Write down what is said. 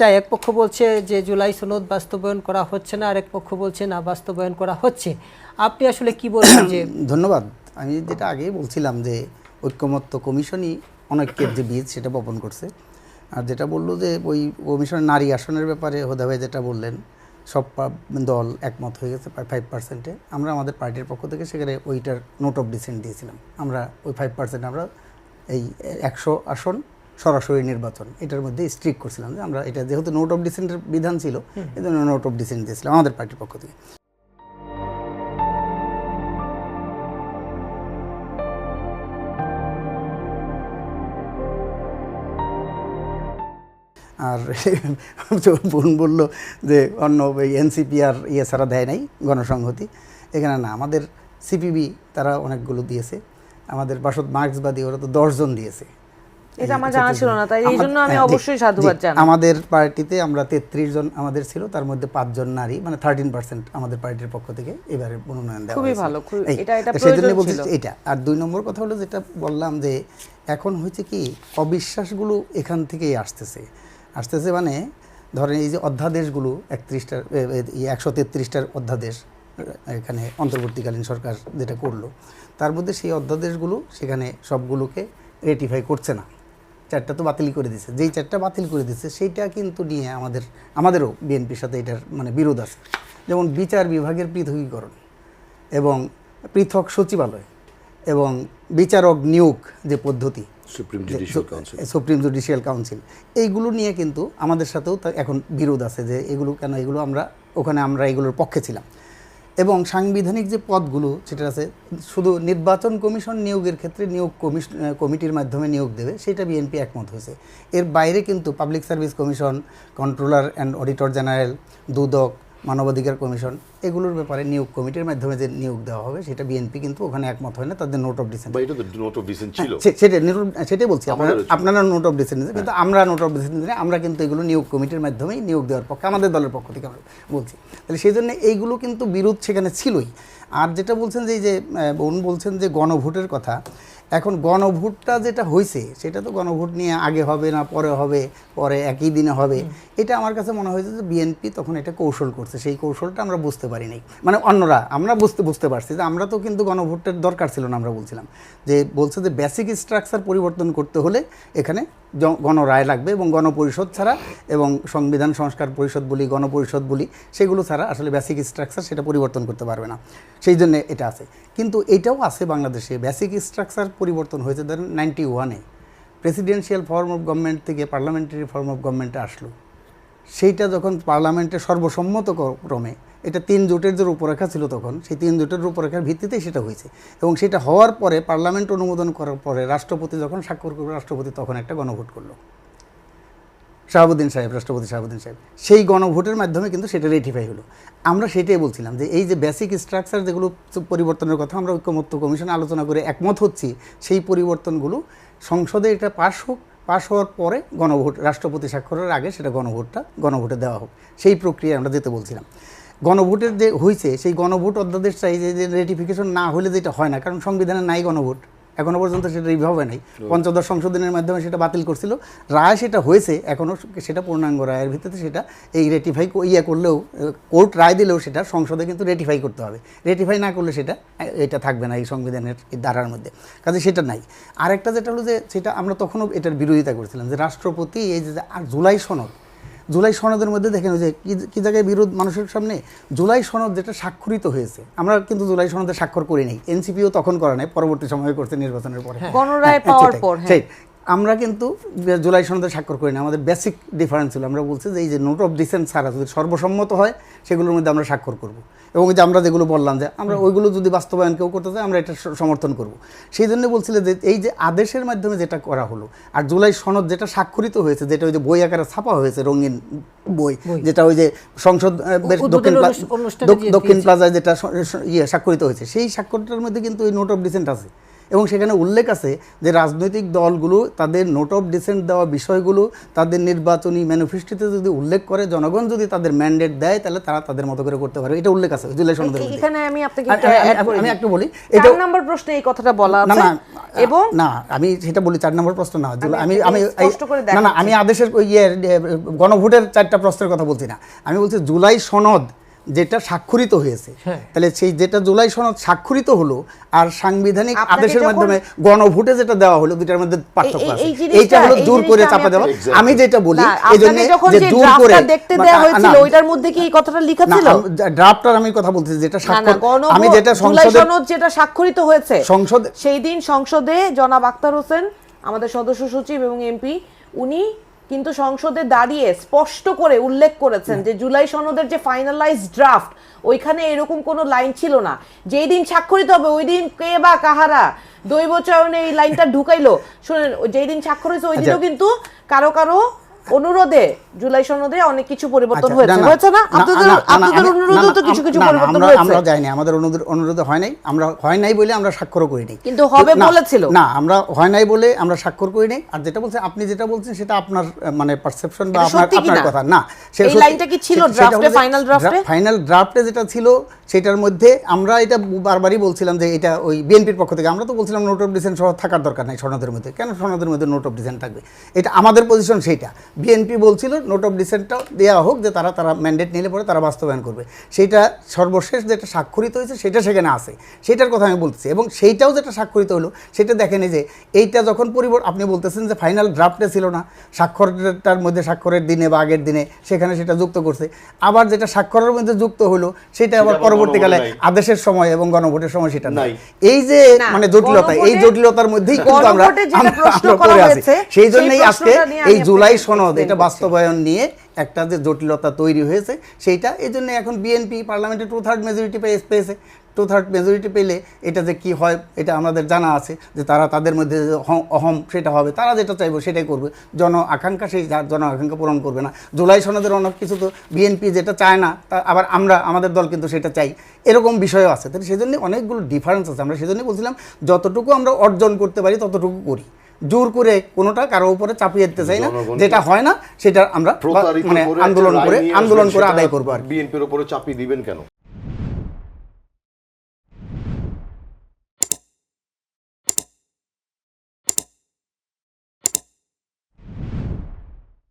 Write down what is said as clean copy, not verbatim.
এক পক্ষ বলছে যে জুলাই সনদ বাস্তবায়ন করা হচ্ছে না, আরেক পক্ষ বলছে না বাস্তবায়ন করা হচ্ছে। আপনি আসলে কি বলবেন? যে ধন্যবাদ। আমি যেটা আগেই বলছিলাম যে ঐক্যমত্য কমিশনই অনৈক্যের যে বীজ সেটা বপন করছে। আর যেটা বললো যে ওই কমিশনের নারী আসনের ব্যাপারে হোদা ভাই যেটা বললেন, সব দল একমত হয়ে গেছে প্রায় 5%-এ। আমরা আমাদের পার্টির পক্ষ থেকে সেখানে ওইটার নোট অফ ডিসেন্ট দিয়েছিলাম। আমরা ওই 5% আমরা এই 100 আসন সরাসরি নির্বাচন এটার মধ্যে স্ট্রিক্ট করছিলাম যে আমরা এটা যেহেতু নোট অফ ডিসেন্টের বিধান ছিল, এই জন্য নোট অফ ডিসেন্ট দিয়েছিলাম আমাদের পার্টির পক্ষ থেকে। আর বোন বললো যে অন্য ওই এনসিপি আর ইয়ে ছাড়া দেয় নাই গণসংহতি, এখানে না, আমাদের সিপিবি তারা অনেকগুলো দিয়েছে, আমাদের বাসদ মার্ক্সবাদী ওরা তো 10 জন দিয়েছে। এটা আমার জানা ছিল না, তাই এই জন্য আমি অবশ্যই সাধুবাদ জানাই। আমাদের পার্টিতে আমরা 33 জন আমাদের ছিল, তার মধ্যে 5 জন নারী, মানে 13% আমাদের পার্টির পক্ষ থেকে এবারে মনোনয়ন দেওয়া খুবই হয়েছে। ভালো, এটা সেজন্য প্রয়োজন ছিল। এটা। আর 2 নম্বর কথা হলো যেটা বললাম যে এখন হচ্ছে কি অবিশ্বাসগুলো এখান থেকেই আসতেছে মানে ধরেন এই যে অধ্যাদেশগুলো 31টার 133টার অধ্যাদেশ এখানে অন্তর্বর্তীকালীন সরকার যেটা করলো, তার মধ্যে সেই অধ্যাদেশগুলো সেখানে সবগুলোকে রেটিফাই করছে না। 4টা তো বাতিল করে দিচ্ছে। যেই 4টা বাতিল করে দিচ্ছে সেইটা কিন্তু নিয়ে আমাদেরও বিএনপির সাথে এটার মানে বিরোধ আছে। যেমন বিচার বিভাগের পৃথকীকরণ এবং পৃথক সচিবালয় এবং বিচারক নিয়োগ যে পদ্ধতি, সুপ্রিম জুডিশিয়াল কাউন্সিল, এইগুলো নিয়ে কিন্তু আমাদের সাথেও এখন বিরোধ আছে যে এগুলো কেন, এগুলো আমরা এগুলোর পক্ষে ছিলাম। এবং সাংবিধানিক যে পদগুলো সেটা আছে, শুধু নির্বাচন কমিশন নিয়োগের ক্ষেত্রে নিয়োগ কমিটির মাধ্যমে নিয়োগ দেবে, সেটা বিএনপি একমত হয়েছে। এর বাইরে কিন্তু public service commission, controller and auditor general, দুদক, মানবাধিকার কমিশন, এগুলোর ব্যাপারে নিয়োগ কমিটির মাধ্যমে যে নিয়োগ দেওয়া হবে সেটা বিএনপি কিন্তু ওখানে একমত হয় না, তাদের নোট অফ ডিসেন্ট। সেটাই বলছি, আপনারা নোট অফ ডিসেন্ট, কিন্তু আমরা নোট অফ ডিসেন্ট আমরা কিন্তু এগুলো নিয়োগ কমিটির মাধ্যমেই নিয়োগ দেওয়ার পক্ষে, আমাদের দলের পক্ষ থেকে আমরা বলছি। তাহলে সেই জন্য এইগুলো কিন্তু বিরোধ সেখানে ছিলই। আর যেটা বলছেন যে বোন বলছেন যে গণভোটের কথা, এখন গণভোটটা যেটা হয়েছে সেটা তো গণভোট নিয়ে আগে হবে না পরে হবে, পরে একই দিনে হবে, এটা আমার কাছে মনে হয়েছে যে বিএনপি তখন এটা কৌশল করছে। সেই কৌশলটা আমরা বুঝতে পারি নাই, মানে অন্যরা, আমরা বুঝতে পারছি যে আমরা তো কিন্তু গণভোটের দরকার ছিল না। আমরা বলছিলাম যে বলছে যে বেসিক স্ট্রাকচার পরিবর্তন করতে হলে এখানে গণরায় লাগবে এবং গণপরিষদ ছাড়া, এবং সংবিধান সংস্কার পরিষদ বলি, গণপরিষদ বলি, সেগুলো ছাড়া আসলে বেসিক স্ট্রাকচার সেটা পরিবর্তন করতে পারবে না। সেই জন্য এটা আছে। কিন্তু এটাও আছে বাংলাদেশে, বেসিক স্ট্রাকচার পরিবর্তন হয়েছে ধরেন 91-এ প্রেসিডেন্সিয়াল ফর্ম অফ গভর্নমেন্ট থেকে পার্লামেন্টারি ফর্ম অফ গভর্নমেন্টে আসলো। সেইটা যখন পার্লামেন্টের সর্বসম্মত ক্রমে, এটা 3 জোটের যে রূপরেখা ছিল তখন, সেই 3 জোটের রূপরেখার ভিত্তিতেই সেটা হয়েছে। এবং সেটা হওয়ার পরে পার্লামেন্ট অনুমোদন করার পরে রাষ্ট্রপতি যখন স্বাক্ষর করলো, রাষ্ট্রপতি তখন একটা গণভোট করলো, রাষ্ট্রপতি শাহাবুদ্দিন সাহেব। সেই গণভোটের মাধ্যমে কিন্তু সেটা রেটিফাই হলো। আমরা সেটাই বলছিলাম যে এই যে বেসিক স্ট্রাকচার যেগুলো পরিবর্তনের কথা আমরা ঐক্যমত্য কমিশনে আলোচনা করে একমত হচ্ছি, সেই পরিবর্তনগুলো সংসদে এটা পাশ হওয়ার পরে গণভোট, রাষ্ট্রপতি স্বাক্ষরের আগে সেটা গণভোটে দেওয়া হোক, সেই প্রক্রিয়া আমরা যেতে বলছিলাম। গণভোটের যে হয়েছে সেই গণভোট অধ্যাদেশ চাই যে রেটিফিকেশন না হলে যেটা হয় না, কারণ সংবিধানে নাই গণভোট, এখনও পর্যন্ত সেটা রিভিউ হবে নাই। 15 সংশোধনের মাধ্যমে সেটা বাতিল করছিল, রায় সেটা হয়েছে, এখনও সেটা পূর্ণাঙ্গ রায়ের ভিত্তিতে সেটা এই রেটিফাই করলেও, কোর্ট রায় দিলেও সেটা সংসদে কিন্তু রেটিফাই করতে হবে। রেটিফাই না করলে এটা থাকবে না এই সংবিধানের ধারার মধ্যে, কাজে সেটা নাই। আরেকটা যেটা হলো যে সেটা আমরা তখনও এটার বিরোধিতা করছিলাম যে রাষ্ট্রপতি এই যে জুলাই সনদের মধ্যে দেখেন যে কি জায়গায় বিরোধ মানুষের সামনে, জুলাই সনদ যেটা স্বাক্ষরিত হয়েছে, আমরা কিন্তু জুলাই সনদে স্বাক্ষর করি নাই, এনসিপিও তখন করা নাই, পরবর্তী সময়ে করছে নির্বাচনের পরে, গণরায় পাওয়ার পর। আমরা কিন্তু জুলাই সনদে স্বাক্ষর করি না। আমাদের বেসিক ডিফারেন্স ছিল, আমরা বলছি যে এই যে নোট অফ ডিসেন্ট ছাড়া যদি সর্বসম্মত হয় সেগুলোর মধ্যে আমরা স্বাক্ষর করব, এবং যে আমরা যেগুলো বললাম যে আমরা ওইগুলো যদি বাস্তবায়ন কেউ করতে চাই আমরা এটা সমর্থন করব। সেই জন্য বলছিলেন যে এই যে আদেশের মাধ্যমে যেটা করা হলো, আর জুলাই সনদ যেটা স্বাক্ষরিত হয়েছে, যেটা ওই যে বই আকারে ছাপা হয়েছে, রঙিন বই, যেটা ওই যে সংসদ দক্ষিণ প্লাজায় যেটা স্বাক্ষরিত হয়েছে, সেই স্বাক্ষরটার মধ্যে কিন্তু ওই নোট অফ ডিসেন্ট আছে, এবং সেখানে উল্লেখ আছে যে রাজনৈতিক দলগুলো তাদের নোট অফ ডিসেন্ট দেওয়া বিষয়গুলো তাদের নির্বাচনী ম্যানিফেস্টোতে যদি উল্লেখ করে, জনগণ যদি তাদের ম্যান্ডেট দেয়, তাহলে তারা তাদের মতো করে করতে পারবে, এটা উল্লেখ আছে জুলাই সনদের মধ্যে। এখানে আমি আপনাকে আমি একটু বলি, এটা নাম্বার প্রশ্নে এই কথাটা বলা আছে। না, এবং না আমি সেটা বলি 4 নম্বর প্রশ্ন না আমি আমি স্পষ্ট করে না না আমি আদেশের গণভোটের 4টা প্রশ্নের কথা বলছি না, আমি বলছি জুলাই সনদ যেটা স্বাক্ষরিত হয়েছে, তাহলে সেই যেটা জুলাই সনদ স্বাক্ষরিত হলো আর সাংবিধানিক আদেশের মাধ্যমে গণভোটে যেটা দেওয়া হলো, দুটার মধ্যে পার্থক্য আছে। এইটা হলো জোর করে চাপা দেওয়া। আমি যেটা বলি এইজন্য যে জোর করে দেখতে দেওয়া হয়েছিল ওইটার মধ্যে কি এই কথাটা লেখা ছিল? ড্রাফটার আমি কথা বলছি যেটা আমি যেটা জুলাই সনদ যেটা স্বাক্ষরিত হয়েছে সংসদে, সেই দিন সংসদে জনাব আক্তার হোসেন আমাদের সদস্য সচিব এবং এমপি উনি কিন্তু সংসদে দাঁড়িয়ে স্পষ্ট করে উল্লেখ করেছেন যে জুলাই সনদের যে ফাইনালাইজ ড্রাফট ওইখানে এরকম কোনো লাইন ছিল না, যেই দিন স্বাক্ষরিত হবে ওই দিন কে বা কাহারা দৈব চয়নে এই লাইনটা ঢুকাইলো। শুনেন, যেই দিন স্বাক্ষর হয়েছে ওই দিনও কিন্তু কারো কারো অনুরোধে জুলাই সনদে অনেক কিছু পরিবর্তন হয়েছে না? আপনাদের অনুরোধেও তো কিছু কিছু পরিবর্তন হয়েছে। আমরা যাইনি, আমাদের অনুরোধে হয় নাই, আমরা হয় নাই বলে আমরা স্বাক্ষর করিনি, কিন্তু হবে বলেছিল না, আমরা হয় নাই বলে আমরা স্বাক্ষর করি নাই। আর যেটা বলছেন আপনি যেটা বলছেন সেটা আপনার মানে পারসেপশন বা আপনার কথা না, এই লাইনটা কি ছিল ড্রাফটে? ফাইনাল ড্রাফটে যেটা ছিল সেটার মধ্যে আমরা এটা বারবারই বলছিলাম যে এটা ওই বিএনপির পক্ষ থেকে আমরা তো বলছিলাম নোট অফ ডিসেন্ট সহ থাকার দরকার নাই সনদের মধ্যে, কেন সনদের মধ্যে নোট অফ ডিসেন্ট থাকবে, এটা আমাদের পজিশন সেইটা। বিএনপি বলছিল নোট অফ ডিসেন্টটাও দেওয়া হোক, যে তারা ম্যান্ডেট নিলে পরে তারা বাস্তবায়ন করবে, সেইটা সর্বশেষ যেটা স্বাক্ষরিত হয়েছে সেটা সেখানে আছে, সেটার কথা আমি বলতেছি। এবং সেইটাও যেটা স্বাক্ষরিত হলো সেটা দেখেন যে এইটা যখন আপনি বলতেছেন যে ফাইনাল ড্রাফটে ছিল না, স্বাক্ষরটার মধ্যে স্বাক্ষরের দিনে বা আগের দিনে সেখানে সেটা যুক্ত করছে, আবার যেটা স্বাক্ষরের মধ্যে যুক্ত হলো সেটা আবার পরবর্তীকালে আদেশের সময় এবং গণভোটের সময় সেটা নাই। এই যে মানে জটিলতা, এই জটিলতার মধ্যেই কিন্তু আমরা পড়ে আছি। সেই জন্যই আজকে এই জুলাই সনদ এটা বাস্তবায়ন নিয়ে একটা যে জটিলতা তৈরি হয়েছে সেইটা, এই জন্য এখন বিএনপি পার্লামেন্টে 2/3 মেজরিটি পেয়েছে। 2/3 মেজরিটি পেলে এটা যে কি হয় এটা আমাদের জানা আছে, যে তারা তাদের মধ্যে অহম সেটা হবে, তারা যেটা চাইবে সেটাই করবে, জন আকাঙ্ক্ষা সেই জন আকাঙ্ক্ষা পূরণ করবে না। জুলাই সনদের অনেক কিছু তো বিএনপি যেটা চায় না তা আবার আমাদের দল কিন্তু সেটা চাই, এরকম বিষয়ও আছে। তাহলে সেই জন্য অনেকগুলো ডিফারেন্স আছে। আমরা সেজন্যই বলছিলাম যতটুকু আমরা অর্জন করতে পারি ততটুকু করি, জোর করে কোনোটা কারো উপরে চাপিয়ে দিতে চাই না, যেটা হয় না সেটা আমরা মানে আন্দোলন করে আদায় করবো। আর বিএনপির উপরে চাপিয়ে দিবেন কেন?